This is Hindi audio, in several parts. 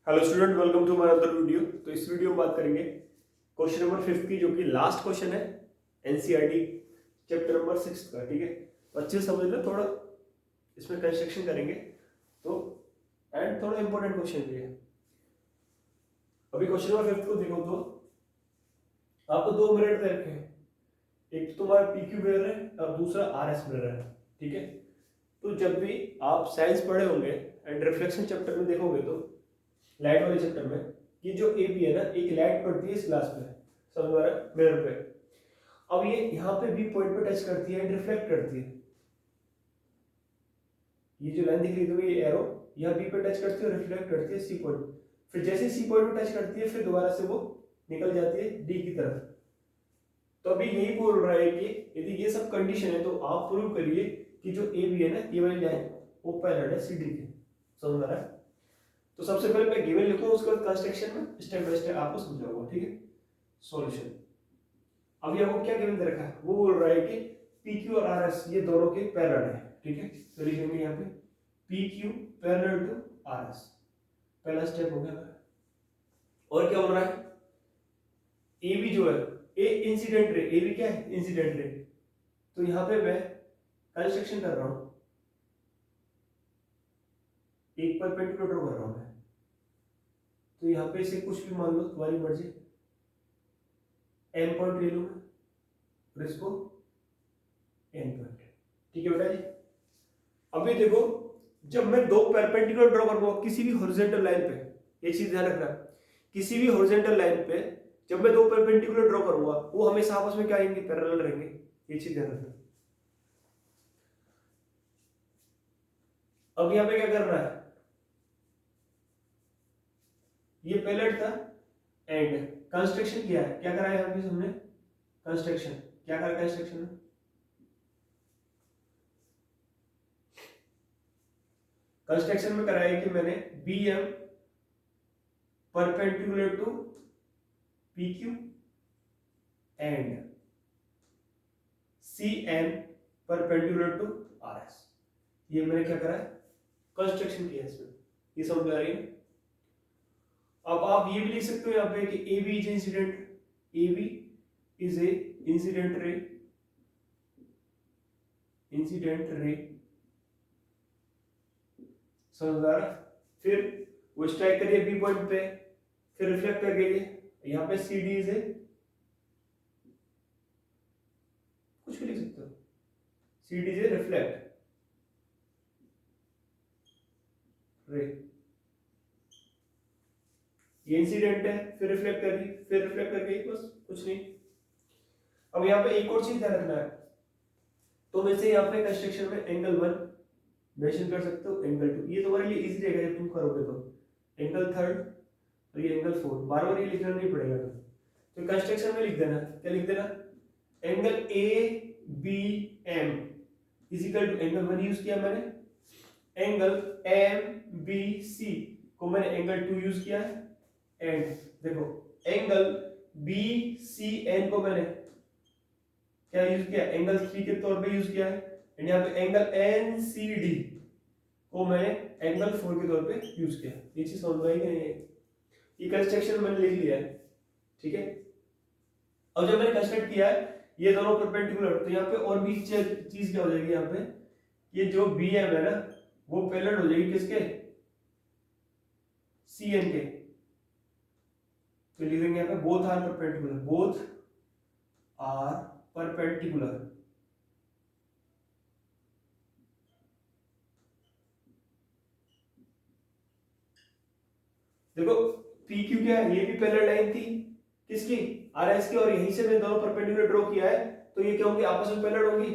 Hello student, welcome to my other video. तो इस वीडियो में बात करेंगे क्वेश्चन नंबर 5 की, जो कि लास्ट क्वेश्चन है एनसीईआरटी चैप्टर नंबर 6 का। ठीक है, तो अच्छे से समझ लो, थोड़ा इसमें कंस्ट्रक्शन करेंगे तो, एंड थोड़ा इंपॉर्टेंट क्वेश्चन भी है। अभी क्वेश्चन नंबर 5 को देखो तो आपको दो मिरर दे रखे हैं, एक तो तुम्हारा पीक्यू मिरर है और दूसरा आरएस मिरर है। ठीक है, तो जब भी आप साइंस पढ़े होंगे एंड रिफ्लेक्शन चैप्टर में देखोगे तो लाइट वाले चैप्टर में ये जो ए बी है ना, एक लाइट पड़ती है इस ग्लास पे, समझ में आ रहा है, मिरर पे। अब ये यहाँ पे बी पॉइंट पे टच करती है एंड रिफ्लेक्ट करती है। ये जो लाइन दिख रही है तुम्हें, ये एरो यहाँ बी पे टच करती है और रिफ्लेक्ट करती है सी पॉइंट। फिर जैसे सी पॉइंट पे टच करती है फिर दोबारा से वो निकल जाती है डी की तरफ। तो अभी यही बोल रहा है कि यदि ये सब कंडीशन है तो आप प्रूव करिए कि जो ए बी है ना, ये वाली लाइन वो पैरेलल है सी डी के। समझ में आ रहा है? तो सबसे पहले मैं गिवन लिखूंगा, उसके बाद कंस्ट्रक्शन में स्टेप बाय स्टेप आपको समझाऊंगा। ठीक है, सॉल्यूशन। अभी आपको क्या गिवन दे रखा है, वो बोल रहा है कि पी क्यू और आर एस ये दोनों के पैरेलल है। ठीक है, तो लिखेंगे यहाँ पे P Q parallel to R S, पहला स्टेप हो गया। और क्या बोल रहा है, ए बी जो है, ए इंसिडेंट रे, ए बी क्या है, इंसिडेंट रे। तो यहाँ पे मैं कंस्ट्रक्शन कर रहा हूँ, एक परपेंडिकुलर ड्रॉ कर रहा हूँ मैं। तो यहाँ पे से कुछ भी मान लो, तुम्हारी मर्जी, एम पॉइंट ले लूँ मैं और इसको एन पॉइंट। ठीक है बेटा जी। अभी देखो, जब मैं दो परपेंडिकुलर ड्रॉ करूंगा किसी भी हॉरिजॉन्टल लाइन पे, ये चीज ध्यान रखना, किसी भी हॉरिजॉन्टल लाइन पे जब मैं दो परपेंडिकुलर ड्रॉ करूंगा वो हमेशा आपस में क्या आएंगे, पैरेलल रहेंगे। ये चीज ध्यान रखना। अब यहाँ पे क्या करना है, ये पैलेट था एंड कंस्ट्रक्शन किया है। क्या करा है यहाँ पे हमने, कंस्ट्रक्शन क्या करा, कंस्ट्रक्शन में कंस्ट्रक्शन में करा है कि मैंने B M perpendicular to P Q and C N perpendicular to R S, ये मैंने क्या करा है, कंस्ट्रक्शन किया है इसमें। ये समझ में आ रही है? अब आप ये भी लिख सकते हो यहाँ पे कि A B is incident, A B is a incident ray, incident ray. समझदार। फिर वो स्ट्राइक करिए बी पॉइंट पे, फिर रिफ्लेक्ट कर गई यहाँ पे सी डी से, कुछ भी लिख सकते हो, सी डी से रिफ्लेक्ट रे, ये इंसिडेंट है, फिर रिफ्लेक्ट कर गई, फिर रिफ्लेक्ट कर गई, बस कुछ नहीं। अब यहाँ पे एक और चीज ध्यान रखना है, तो वैसे यहाँ पे कंस्ट्रक्शन में एंगल 1 मेंशन कर सकते हो, एंगल 2 ये तुम्हारे लिए इजी रहेगा जब तुम करोगे तो, एंगल 3 और ये एंगल 4, बार बार ये लिखना नहीं पड़ेगा। तो कंस्ट्रक्शन में लिख देना, क्या लिख देना, angle A B M is equal to, angle 1 use किया मैंने, एंगल एम बी सी को मैंने एंगल 2 यूज किया है, एंड देखो एंगल बी सी एन को मैंने क्या यूज किया, एंगल 3 के तौर पे यूज किया है, एंड यहाँ पे एंगल एन सी डी को मैंने एंगल 4 के तौर पे यूज किया। ये चीज समझ में आई कि नहीं? ये कंस्ट्रक्शन मैंने लिख लिया है। ठीक है, अब जब मैंने कंस्ट्रक्ट किया है ये दोनों परपेंडिकुलर, तो यहाँ पे और भी चीज क्या हो जाएगी, यहाँ पे ये जो बी एम है ना वो पैरेलल हो जाएगी किसके, सी एन के। तो लिख देंगे यहाँ पे both are perpendicular, both are perpendicular. देखो पी क्यू क्या है, ये भी पैरेलल लाइन थी किसकी, आर एस की, और यहीं से मैं दोनों परपेंडिकुलर ड्रॉ किया है, तो ये क्या होंगे, आपस में पैरेलल होंगी।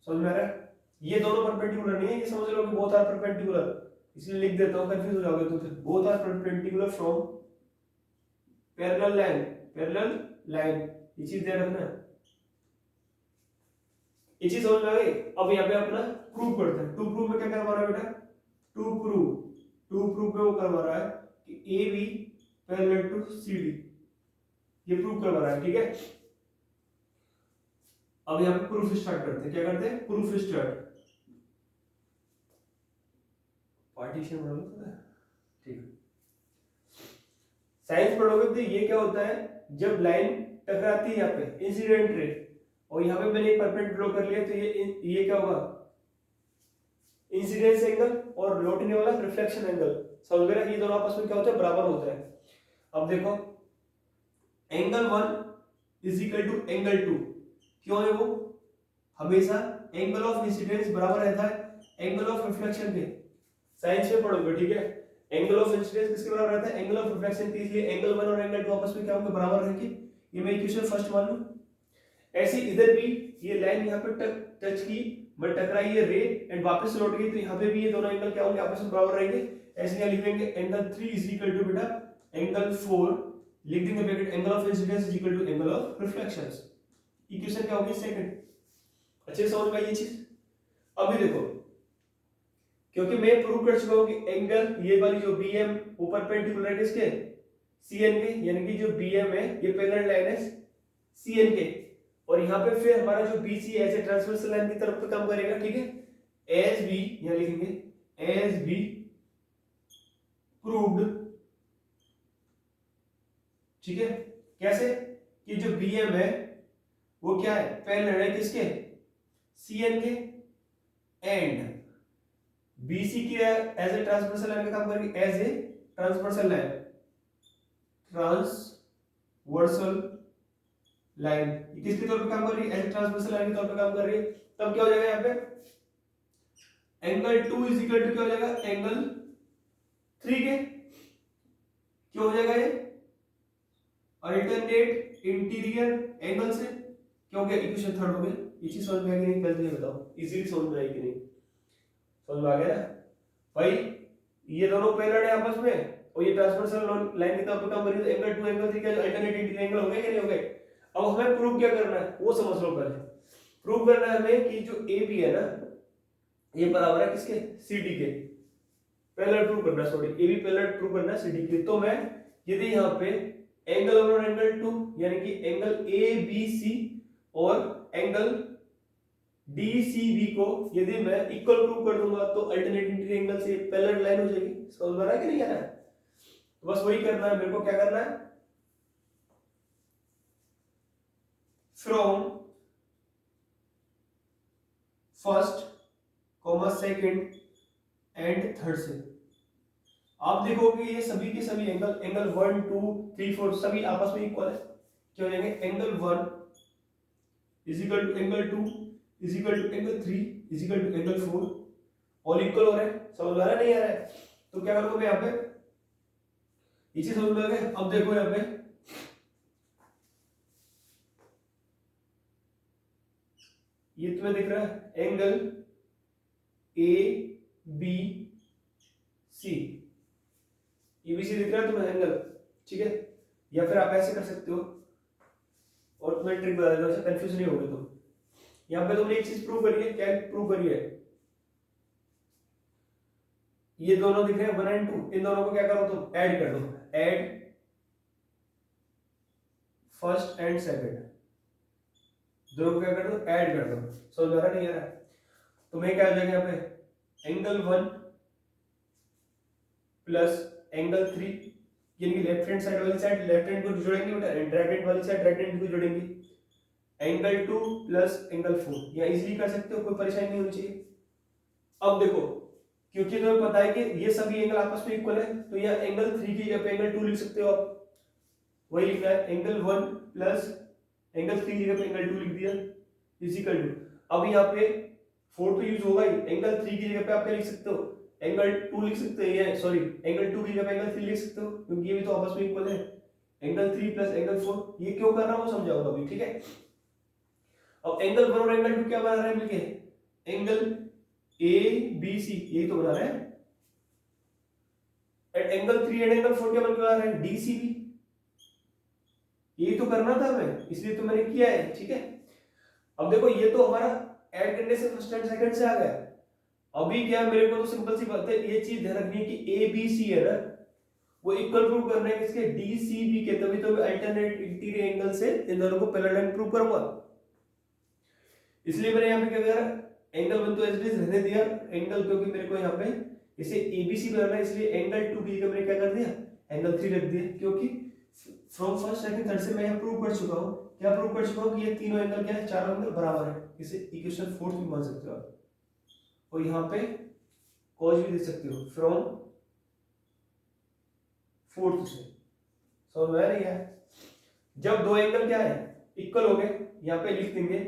समझ में आ रहा है? ये दोनों परपेंडिकुलर नहीं है, ये समझ लो कि बोथ आर परपेंडिकुलर, इसलिए लिख देता हूं, कंफ्यूज हो जाओगे तो फिर both are perpendicular from parallel line, parallel line, ये चीज ध्यान रखना। ये चीज समझ में आ गई? अब यहाँ पे अपना प्रूव करते हैं। टू प्रूव में क्या करवा रहा है बेटा, टू प्रूव में वो करवा रहा है कि A B parallel to C D, ये प्रूव करवा रहा है। ठीक है, अब यहाँ पे प्रूफ स्टार्ट करते हैं। क्या करते हैं, प्रूफ स्टार्ट। कार्टेशियन पढ़ोगे ठीक है। साइंस पढ़ोगे तो ये क्या होता है, जब लाइन टकराती है यहाँ पे इंसिडेंट रे और यहाँ पे मैंने एक परपेंडिकुलर ड्रॉ कर लिया, तो ये क्या होगा, इंसिडेंस एंगल और लौटने वाला रिफ्लेक्शन एंगल, समझ गए ना, ये दोनों आपस में क्या होता है, बराबर होता है। अब देखो angle 1 is equal to angle 2, क्यों है वो, हमेशा एंगल ऑफ इंसिडेंस बराबर रहता है एंगल ऑफ रिफ्लेक्शन के, साइंस में पढ़ोगे ठीक है। एंगल ऑफ इंसिडेंस किसके बराबर रहता है, एंगल ऑफ रिफ्लेक्शन के, इसलिए एंगल 1 और एंगल 2 आपस में क्या होंगे, बराबर रहेंगे। ये मैं इक्वेशन फर्स्ट मान लूं। ऐसे इधर भी ये लाइन यहाँ पे टच की बट टकराई ये रे एंड वापस लौट गई, तो यहाँ पे भी ये दोनों एंगल क्या होंगे, आपस में बराबर रहेंगे। ऐसे यहाँ लिख देंगे एंगल 3 इज इक्वल टू बेटा एंगल 4, लिख देंगे bracket angle of incidence is equal to angle of reflections. Equation क्या होगी, सेकंड। अच्छे से समझ में आई ये चीज। अभी देखो, क्योंकि मैं प्रूव कर चुका हूं कि एंगल ये वाली जो BM ऊपर परपेंडिकुलर है किसके, CN के, यानी कि जो BM है ये पैरेलल लाइन है CN के, और यहाँ पे फिर हमारा जो BC as a transversal line की तरफ पे काम करेगा, ठीक है। एज बी यहाँ लिखेंगे एज बी प्रूव्ड, ठीक है। कैसे कि जो BM है वो क्या है, पैरेलल है किसके, CN के, एंड BC की एज ए ट्रांसवर्सल लाइन का काम करेगी, as a transversal line, transversal line किसके तौर पे काम कर रही है, एज ए ट्रांसवर्सल लाइन के तौर पे काम कर रही है। तब क्या हो जाएगा यहाँ पे एंगल 2 इज इक्वल टू क्या हो जाएगा, एंगल 3 के, क्यों हो जाएगा ये, अल्टरनेट इंटीरियर एंगल से, क्योंकि इक्वेशन थर्ड हो गया। ये चीज समझ में आई कि नहीं, पहले ये बताओ, इजीली समझ में आई कि नहीं, समझ में आ गया ना भाई। ये दोनों पैरेलल है आपस में और ये ट्रांसवर्सल लाइन की तरफ काम करेंगे, तो एंगल 2 एंगल 3 का अल्टरनेट इंटीरियर एंगल हो गए कि नहीं हो गए। अब हमें प्रूव क्या करना है वो समझ लो पहले। प्रूव करना है हमें कि जो AB है ना ये बराबर है किसके, CD के, पैरेलल प्रूव करना है, सॉरी AB पैरेलल प्रूव करना है CD के। तो मैं यदि यहाँ पे एंगल 1 और एंगल 2 यानी कि एंगल ABC और एंगल DCB को यदि मैं इक्वल प्रूव कर दूंगा तो अल्टरनेट इंटीरियर एंगल से पैरेलल लाइन हो जाएगी। समझ में आ रहा है कि नहीं आ रहा है, तो बस वही करना है मेरे को। क्या करना है, from first comma second and third से आप देखोगे ये सभी के सभी एंगल 1 2 3 4 सभी आपस में इक्वल है। क्या हो जाएंगे, angle 1 is equal to angle 2 is equal to angle 3 is equal to angle 4, all equal हो रहे हैं। समझ में आ रहा है नहीं आ रहा है, तो क्या करूंगा मैं यहाँ पे, ये चीज समझ में आ गया। अब देखो यहाँ पे ये तुम्हें दिख रहा है एंगल ABC, ABC दिख रहा है तुम्हें एंगल, ठीक है। या फिर आप ऐसे कर सकते हो और तुम्हें ट्रिक बता देता हूं, कंफ्यूज नहीं होगे तुम। यहाँ पे तुमने एक चीज प्रूव करी है, क्या प्रूव करी है, ये दोनों दिख रहे हैं 1 और 2, इन दोनों को क्या करो तुम ऐड कर दो, ऐड फर्स्ट एंड सेकंड, दोनों को क्या कर दो ऐड कर दो। समझ में आ रहा नहीं आ रहा, तो मैं क्या आ जाएगा यहाँ पे एंगल 1 प्लस एंगल 3, यानी कि लेफ्ट हैंड साइड वाली साइड लेफ्ट हैंड को जोड़ेंगे बेटा, राइट हैंड वाली साइड राइट हैंड को जोड़ेंगे, एंगल 2 प्लस एंगल 4, या इजीली कर सकते हो, कोई परेशानी नहीं होनी चाहिए। अब देखो क्योंकि तुम्हें पता है कि ये सभी एंगल आपस में इक्वल है, तो यहाँ एंगल 3 की जगह पे एंगल 2 लिख सकते हो आप, वही लिखना है एंगल 1 प्लस एंगल 3 की जगह पे एंगल 2 लिख दिया इज इक्वल टू, अब यहाँ पे 4 तो यूज होगा ही, एंगल 3 की जगह पे आप क्या लिख सकते हो एंगल 2 लिख सकते हैं, सॉरी एंगल 2 की जगह पे एंगल 3 लिख सकते हो, क्योंकि ये भी तो आपस में इक्वल है। एंगल 3 प्लस एंगल 4, ये क्यों कर रहा हूं वो समझाऊंगा अभी, ठीक है। अब एंगल 1 और एंगल 2 क्या बना रहे हैं मिलके, एंगल ABC यही तो बना रहे हैं, एंड एंगल 3 एंड एंगल 4 क्या बना रहे हैं DCB, यही तो करना था हमें, इसलिए तो मैंने किया है, ठीक है। अब देखो ये तो हमारा ऐड करने से फर्स्ट एंड सेकंड से आ गया। अभी क्या मेरे को तो सिंपल सी बात है, ये चीज ध्यान रखनी है कि ABC है ना वो इक्वल प्रूव करना है किसके, DCB के, तभी तो मैं अल्टरनेट इंटीरियर एंगल से इन दोनों को पैरेलल लाइन प्रूव करूंगा। इसलिए मैंने यहाँ पे क्या किया, एंगल 1 तो एज इट इज रहने दिया एंगल, क्योंकि मेरे को यहाँ पे इसे एबीसी बनाना है, इसलिए एंगल 2 बी का मैंने क्या कर दिया, एंगल 3 रख दिया, क्योंकि फ्रॉम फर्स्ट सेकंड थर्ड से मैं यहाँ प्रूव कर चुका हूँ, क्या प्रूव कर चुका हूँ कि ये तीनों एंगल क्या है, चारों एंगल बराबर है। इसे इक्वेशन 4 भी मान सकते हो आप, और यहाँ पे कॉज भी दे सकते हो फ्रॉम फोर्थ से। समझ में आ रही है? जब दो एंगल क्या है, इक्वल हो गए, यहाँ पे लिख देंगे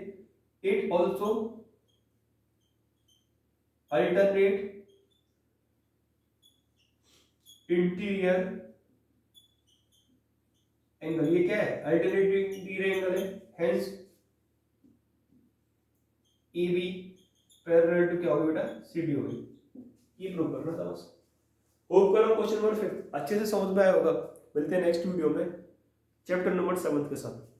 it also alternate interior angle. ये क्या है, अल्टरनेट इंटीरियर एंगल है, हेंस AB पैरेलल टू क्या होगी बेटा, CD होगी। ये प्रूव करना था बस। होप करो क्वेश्चन नंबर 5 अच्छे से समझ में आया होगा। मिलते हैं नेक्स्ट वीडियो में चैप्टर नंबर 7 के साथ।